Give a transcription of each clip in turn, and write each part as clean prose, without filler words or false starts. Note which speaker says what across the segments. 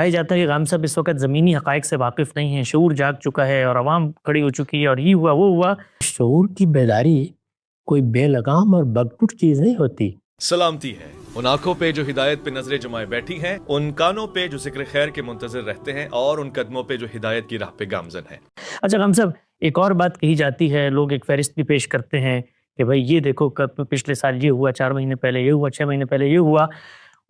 Speaker 1: کہا جاتا ہے کہ غام صاحب اس وقت زمینی حقائق سے واقف نہیں ہیں، شعور جاگ چکا ہے اور عوام کھڑی ہو چکی ہے اور یہ ہوا وہ ہوا۔
Speaker 2: شعور کی بیداری کوئی بے لگام اور بگٹٹ چیز نہیں ہوتی۔
Speaker 3: سلامتی ہے ان آنکھوں پہ جو ہدایت پہ نظریں جمائے بیٹھی ہیں، ان کانوں پہ جو ذکر خیر کے منتظر رہتے ہیں، اور ان قدموں پہ جو ہدایت کی راہ پہ گامزن ہیں۔
Speaker 1: اچھا غام صاحب، ایک اور بات کہی جاتی ہے، لوگ ایک فہرست بھی پیش کرتے ہیں کہ بھائی یہ دیکھو پچھلے سال یہ ہوا، 4 مہینے پہلے یہ ہوا، 6 مہینے پہلے یہ ہوا۔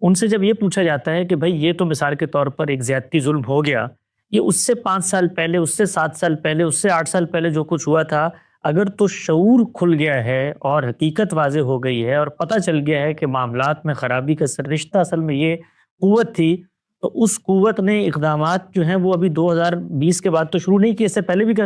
Speaker 1: ان سے جب یہ پوچھا جاتا ہے کہ بھائی یہ تو مثال کے طور پر ایک زیادتی ظلم ہو گیا، یہ اس سے 5 سال پہلے، اس سے 7 سال پہلے، اس سے 8 سال پہلے جو کچھ ہوا تھا، اگر تو شعور کھل گیا ہے اور حقیقت واضح ہو گئی ہے اور پتہ چل گیا ہے کہ معاملات میں خرابی کا سررشتہ اصل میں یہ قوت تھی، تو اس قوت نے اقدامات جو ہیں وہ ابھی 2020 کے بعد تو شروع نہیں کیے، اس سے پہلے بھی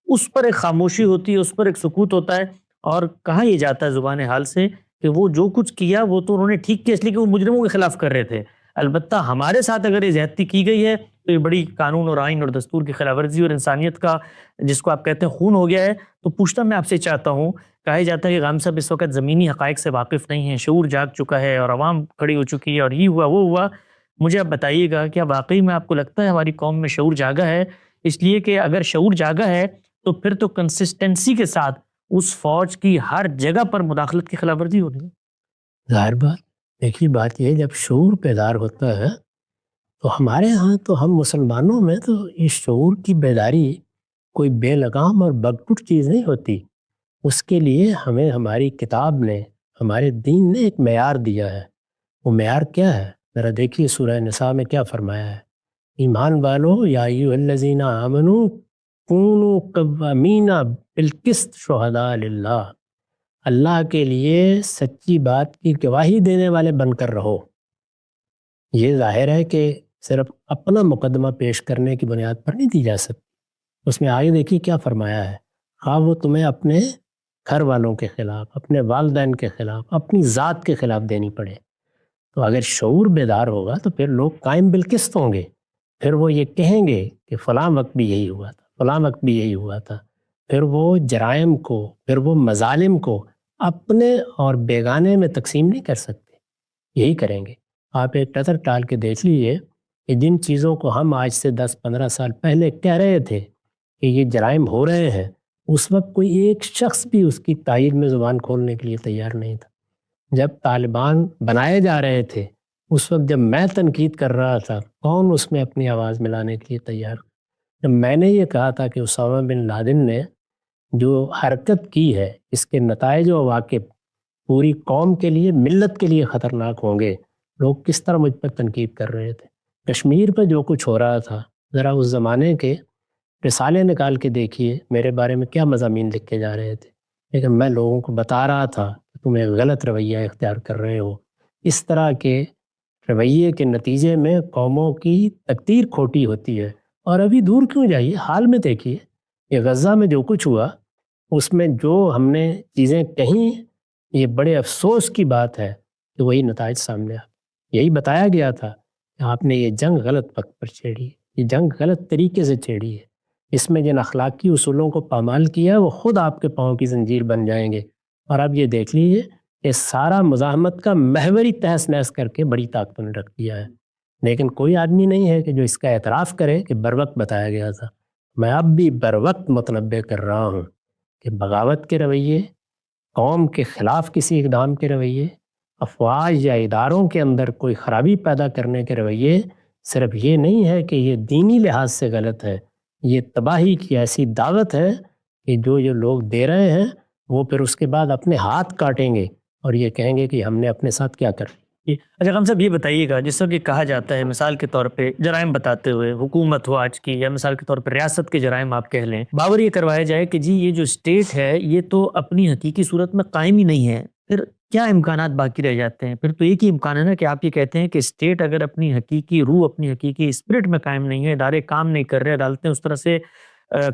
Speaker 1: اس پر ایک خاموشی ہوتی ہے، اس پر ایک سکوت ہوتا ہے، اور کہا یہ جاتا ہے زبان حال سے کہ وہ جو کچھ کیا وہ تو انہوں نے ٹھیک کیا، اس لیے کہ وہ مجرموں کے خلاف کر رہے تھے۔ البتہ ہمارے ساتھ اگر یہ زیادتی کی گئی ہے تو یہ بڑی قانون اور آئین اور دستور کی خلاف ورزی اور انسانیت کا جس کو آپ کہتے ہیں خون ہو گیا ہے۔ تو پوچھنا میں آپ سے چاہتا ہوں، کہا جاتا ہے کہ غام صاحب اس وقت زمینی حقائق سے واقف نہیں ہیں، شعور جاگ چکا ہے اور عوام کھڑی ہو چکی ہے اور یہ ہوا وہ ہوا۔ مجھے آپ بتائیے گا کیا واقعی میں آپ کو لگتا ہے ہماری قوم میں شعور جاگا ہے؟ اس لیے کہ اگر شعور جاگا ہے تو پھر تو کنسسٹنسی کے ساتھ اس فوج کی ہر جگہ پر مداخلت کی خلاف ورزی ہو رہی ہے۔
Speaker 2: ظاہر بات، دیکھیے بات یہ جب شعور بیدار ہوتا ہے تو ہمارے ہاں تو ہم مسلمانوں میں تو اس شعور کی بیداری کوئی بے لگام اور بگٹٹ چیز نہیں ہوتی۔ اس کے لیے ہمیں ہماری کتاب نے، ہمارے دین نے ایک معیار دیا ہے۔ وہ معیار کیا ہے؟ ذرا دیکھیے سورہ نساء میں کیا فرمایا ہے، ایمان والو یا ایھا الذین آمنوا کونوا قوامین بالقسط شہداء للہ، اللہ کے لیے سچی بات کی گواہی دینے والے بن کر رہو۔ یہ ظاہر ہے کہ صرف اپنا مقدمہ پیش کرنے کی بنیاد پر نہیں دی جا سکتی۔ اس میں آگے دیکھیے کیا فرمایا ہے، ہاں وہ تمہیں اپنے گھر والوں کے خلاف، اپنے والدین کے خلاف، اپنی ذات کے خلاف دینی پڑے۔ تو اگر شعور بیدار ہوگا تو پھر لوگ قائم بالقسط ہوں گے، پھر وہ یہ کہیں گے کہ فلاں وقت بھی یہی ہوا تھا، فلاں وقت بھی یہی ہوا تھا۔ پھر وہ جرائم کو، پھر وہ مظالم کو اپنے اور بیگانے میں تقسیم نہیں کر سکتے، یہی کریں گے۔ آپ ایک نظر ڈال کے دیکھ لیجیے کہ جن چیزوں کو ہم آج سے 10-15 سال پہلے کہہ رہے تھے کہ یہ جرائم ہو رہے ہیں، اس وقت کوئی ایک شخص بھی اس کی تائید میں زبان کھولنے کے لیے تیار نہیں تھا۔ جب طالبان بنائے جا رہے تھے، اس وقت جب میں تنقید کر رہا تھا، کون اس میں اپنی آواز ملانے کے لیے تیار؟ جب میں نے یہ کہا تھا کہ اسامہ بن لادن نے جو حرکت کی ہے، اس کے نتائج و عواقب پوری قوم کے لیے، ملت کے لیے خطرناک ہوں گے، لوگ کس طرح مجھ پر تنقید کر رہے تھے۔ کشمیر پہ جو کچھ ہو رہا تھا، ذرا اس زمانے کے رسالے نکال کے دیکھیے، میرے بارے میں کیا مضامین لکھے جا رہے تھے، لیکن میں لوگوں کو بتا رہا تھا کہ تم ایک غلط رویہ اختیار کر رہے ہو۔ اس طرح کے رویے کے نتیجے میں قوموں کی تقدیر کھوٹی ہوتی ہے۔ اور ابھی دور کیوں جائیے، حال میں دیکھیے یہ غزہ میں جو کچھ ہوا، اس میں جو ہم نے چیزیں کہیں، یہ بڑے افسوس کی بات ہے کہ وہی نتائج سامنے آ، یہی بتایا گیا تھا کہ آپ نے یہ جنگ غلط وقت پر چھیڑی ہے، یہ جنگ غلط طریقے سے چھیڑی ہے، اس میں جن اخلاقی اصولوں کو پامال کیا وہ خود آپ کے پاؤں کی زنجیر بن جائیں گے۔ اور اب یہ دیکھ لیجیے کہ سارا مزاحمت کا محوری تہس نہس کر کے بڑی طاقتوں نے رکھ دیا ہے، لیکن کوئی آدمی نہیں ہے کہ جو اس کا اعتراف کرے کہ بروقت بتایا گیا تھا۔ میں اب بھی بروقت متنبہ کر رہا ہوں کہ بغاوت کے رویے، قوم کے خلاف کسی اقدام کے رویے، افواج یا اداروں کے اندر کوئی خرابی پیدا کرنے کے رویے، صرف یہ نہیں ہے کہ یہ دینی لحاظ سے غلط ہے، یہ تباہی کی ایسی دعوت ہے کہ جو یہ لوگ دے رہے ہیں وہ پھر اس کے بعد اپنے ہاتھ کاٹیں گے اور یہ کہیں گے کہ ہم نے اپنے ساتھ کیا کر۔
Speaker 1: اچھا غام صاحب، یہ بتائیے گا، جس طرح کہ کہا جاتا ہے مثال کے طور پہ جرائم بتاتے ہوئے، حکومت ہو آج کی یا مثال کے طور پہ ریاست کے جرائم آپ کہہ لیں، باور یہ کروایا جائے کہ جی یہ جو اسٹیٹ ہے یہ تو اپنی حقیقی صورت میں قائم ہی نہیں ہے، پھر کیا امکانات باقی رہ جاتے ہیں؟ پھر تو ایک ہی امکان ہے نا کہ آپ یہ کہتے ہیں کہ اسٹیٹ اگر اپنی حقیقی روح، اپنی حقیقی اسپرٹ میں قائم نہیں ہے، ادارے کام نہیں کر رہے، عدالتیں اس طرح سے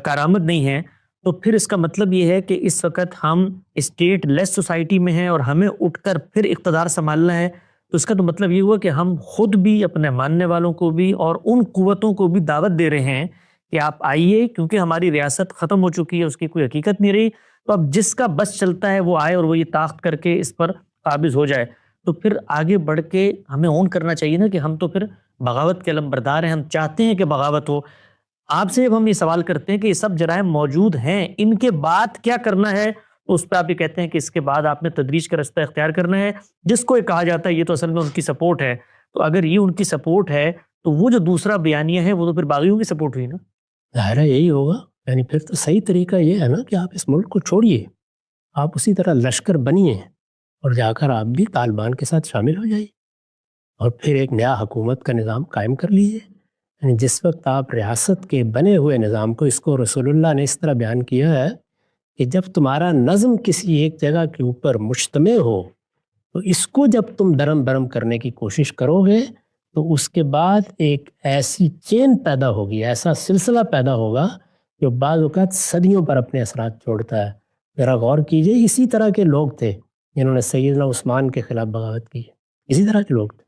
Speaker 1: کارآمد نہیں ہیں، تو پھر اس کا مطلب یہ ہے کہ اس وقت ہم اسٹیٹ لیس سوسائٹی میں ہیں اور ہمیں اٹھ کر پھر اقتدار سنبھالنا ہے۔ تو اس کا تو مطلب یہ ہوا کہ ہم خود بھی، اپنے ماننے والوں کو بھی اور ان قوتوں کو بھی دعوت دے رہے ہیں کہ آپ آئیے، کیونکہ ہماری ریاست ختم ہو چکی ہے، اس کی کوئی حقیقت نہیں رہی، تو اب جس کا بس چلتا ہے وہ آئے اور وہ یہ طاقت کر کے اس پر قابض ہو جائے۔ تو پھر آگے بڑھ کے ہمیں اون کرنا چاہیے نا کہ ہم تو پھر بغاوت کے علمبردار ہیں, ہم چاہتے ہیں کہ بغاوت ہو. آپ سے اب ہم یہ سوال کرتے ہیں کہ یہ سب جرائم موجود ہیں, ان کے بعد کیا کرنا ہے؟ تو اس پہ آپ یہ کہتے ہیں کہ اس کے بعد آپ نے تدریج کا رستہ اختیار کرنا ہے, جس کو یہ کہا جاتا ہے یہ تو اصل میں ان کی سپورٹ ہے. تو اگر یہ ان کی سپورٹ ہے تو وہ جو دوسرا بیانیہ ہے وہ تو پھر باغیوں کی سپورٹ ہوئی نا.
Speaker 2: ظاہر ہے یہی ہوگا. یعنی پھر تو صحیح طریقہ یہ ہے نا کہ آپ اس ملک کو چھوڑیے, آپ اسی طرح لشکر بنیے اور جا کر آپ بھی طالبان کے ساتھ شامل ہو جائیے اور پھر ایک نیا حکومت کا نظام قائم کر لیجیے. یعنی جس وقت آپ ریاست کے بنے ہوئے نظام کو, اس کو رسول اللہ نے اس طرح بیان کیا ہے کہ جب تمہارا نظم کسی ایک جگہ کے اوپر مجتمع ہو تو اس کو جب تم درم برم کرنے کی کوشش کرو گے تو اس کے بعد ایک ایسی چین پیدا ہوگی, ایسا سلسلہ پیدا ہوگا جو بعض اوقات صدیوں پر اپنے اثرات چھوڑتا ہے. ذرا غور کیجئے, اسی طرح کے لوگ تھے جنہوں نے سیدنا عثمان کے خلاف بغاوت کی, اسی طرح کے لوگ تھے.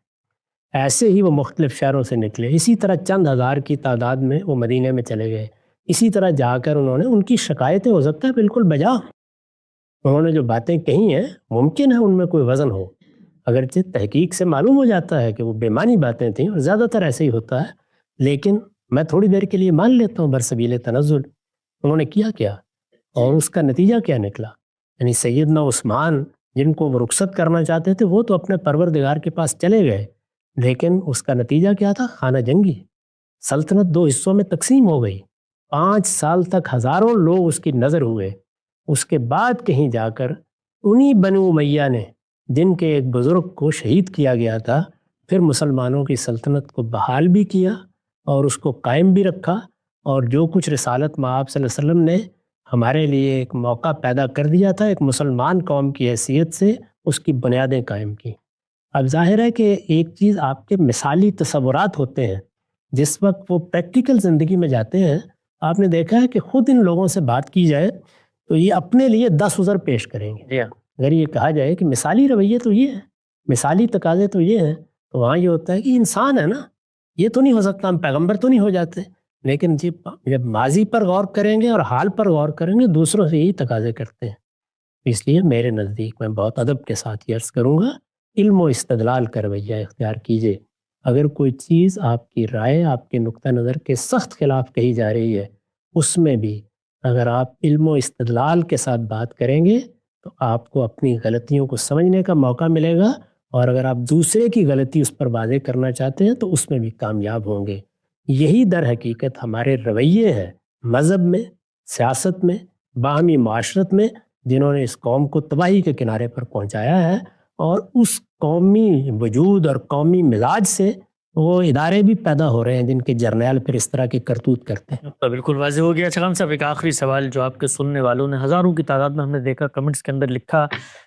Speaker 2: ایسے ہی وہ مختلف شہروں سے نکلے, اسی طرح چند ہزار کی تعداد میں وہ مدینے میں چلے گئے, اسی طرح جا کر انہوں نے ان کی شکایتیں ہو سکتا ہے بالکل بجا, انہوں نے جو باتیں کہی ہیں ممکن ہے ان میں کوئی وزن ہو, اگرچہ تحقیق سے معلوم ہو جاتا ہے کہ وہ بے معنی باتیں تھیں اور زیادہ تر ایسے ہی ہوتا ہے, لیکن میں تھوڑی دیر کے لیے مان لیتا ہوں برسبیل تنزل انہوں نے کیا اور اس کا نتیجہ کیا نکلا. یعنی سیدنا عثمان جن کو وہ رخصت کرنا چاہتے تھے وہ تو اپنے پروردگار کے پاس چلے گئے, لیکن اس کا نتیجہ کیا تھا؟ خانہ جنگی. سلطنت 2 حصوں میں تقسیم ہو گئی, 5 سال تک ہزاروں لوگ اس کی نظر ہوئے. اس کے بعد کہیں جا کر انہی بنو امیہ نے, جن کے ایک بزرگ کو شہید کیا گیا تھا, پھر مسلمانوں کی سلطنت کو بحال بھی کیا اور اس کو قائم بھی رکھا, اور جو کچھ رسالت مآب صلی اللہ علیہ وسلم نے ہمارے لیے ایک موقع پیدا کر دیا تھا ایک مسلمان قوم کی حیثیت سے, اس کی بنیادیں قائم کی. اب ظاہر ہے کہ ایک چیز آپ کے مثالی تصورات ہوتے ہیں, جس وقت وہ پریکٹیکل زندگی میں جاتے ہیں آپ نے دیکھا ہے کہ خود ان لوگوں سے بات کی جائے تو یہ اپنے لیے 10 عذر پیش کریں گے. اگر یہ کہا جائے کہ مثالی رویے تو یہ ہے, مثالی تقاضے تو یہ ہیں, تو وہاں یہ ہوتا ہے کہ انسان ہے نا, یہ تو نہیں ہو سکتا, ہم پیغمبر تو نہیں ہو جاتے. لیکن جب ماضی پر غور کریں گے اور حال پر غور کریں گے دوسروں سے یہی تقاضے کرتے ہیں. اس لیے میرے نزدیک میں بہت ادب کے ساتھ یہ عرض کروں گا, علم و استدلال کا رویہ اختیار کیجئے. اگر کوئی چیز آپ کی رائے, آپ کے نقطہ نظر کے سخت خلاف کہی جا رہی ہے, اس میں بھی اگر آپ علم و استدلال کے ساتھ بات کریں گے تو آپ کو اپنی غلطیوں کو سمجھنے کا موقع ملے گا, اور اگر آپ دوسرے کی غلطی اس پر واضح کرنا چاہتے ہیں تو اس میں بھی کامیاب ہوں گے. یہی در حقیقت ہمارے رویے ہیں مذہب میں, سیاست میں, باہمی معاشرت میں, جنہوں نے اس قوم کو تباہی کے کنارے پر پہنچایا ہے, اور اس قومی وجود اور قومی مزاج سے وہ ادارے بھی پیدا ہو رہے ہیں جن کے جرنیل پھر اس طرح کی کرتوت کرتے ہیں.
Speaker 1: تو بالکل واضح ہو گیا. خان صاحب ایک آخری سوال جو آپ کے سننے والوں نے ہزاروں کی تعداد میں ہم نے دیکھا کمنٹس کے اندر لکھا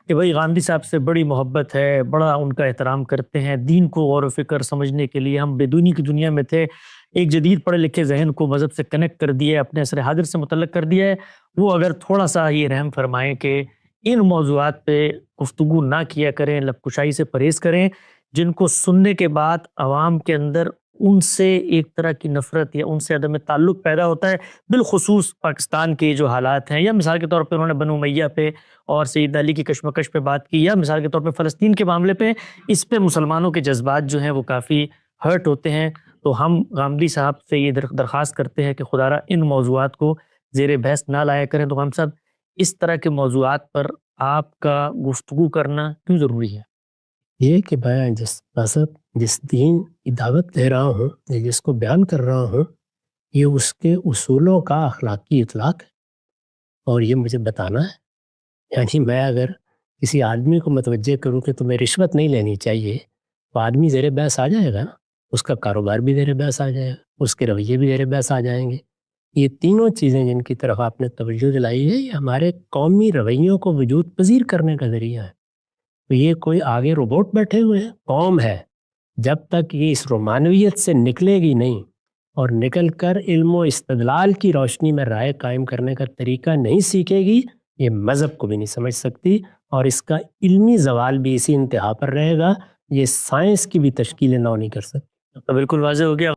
Speaker 1: کہ بھائی گاندھی صاحب سے بڑی محبت ہے, بڑا ان کا احترام کرتے ہیں, دین کو غور و فکر سمجھنے کے لیے ہم بے دینی کی دنیا میں تھے, ایک جدید پڑھے لکھے ذہن کو مذہب سے کنیکٹ کر دیا ہے, اپنے عصر حاضر سے متعلق کر دیا ہے. وہ اگر تھوڑا سا یہ رحم فرمائیں کہ ان موضوعات پہ گفتگو نہ کیا کریں, لب کشائی سے پرہیز کریں, جن کو سننے کے بعد عوام کے اندر ان سے ایک طرح کی نفرت یا ان سے عدم تعلق پیدا ہوتا ہے, بالخصوص پاکستان کے جو حالات ہیں, یا مثال کے طور پہ انہوں نے بنو امیہ پہ اور سید علی کی کشمکش پہ بات کی, یا مثال کے طور پہ فلسطین کے معاملے پہ, اس پہ مسلمانوں کے جذبات جو ہیں وہ کافی ہرٹ ہوتے ہیں. تو ہم غامدی صاحب سے یہ درخواست کرتے ہیں کہ خدا را ان موضوعات کو زیر بحث نہ لایا کریں. تو غام صاحب اس طرح کے موضوعات پر آپ کا گفتگو کرنا کیوں ضروری ہے؟
Speaker 2: یہ کہ میں جس مذہب, جس دین کی دعوت دے رہا ہوں, جس کو بیان کر رہا ہوں, یہ اس کے اصولوں کا اخلاقی اطلاق ہے, اور یہ مجھے بتانا ہے. یعنی میں اگر کسی آدمی کو متوجہ کروں کہ تمہیں رشوت نہیں لینی چاہیے, تو آدمی زیر بحث آ جائے گا نا, اس کا کاروبار بھی زیر بحث آ جائے گا, اس کے رویے بھی زیر بحث آ جائیں گے. یہ تینوں چیزیں جن کی طرف آپ نے توجہ دلائی ہے, یہ ہمارے قومی رویوں کو وجود پذیر کرنے کا ذریعہ ہے. تو یہ کوئی آگے روبوٹ بیٹھے ہوئے ہیں, قوم ہے, جب تک یہ اس رومانویت سے نکلے گی نہیں اور نکل کر علم و استدلال کی روشنی میں رائے قائم کرنے کا طریقہ نہیں سیکھے گی, یہ مذہب کو بھی نہیں سمجھ سکتی, اور اس کا علمی زوال بھی اسی انتہا پر رہے گا, یہ سائنس کی بھی تشکیل نو نہیں کر سکتی.
Speaker 1: تو بالکل واضح ہو گیا.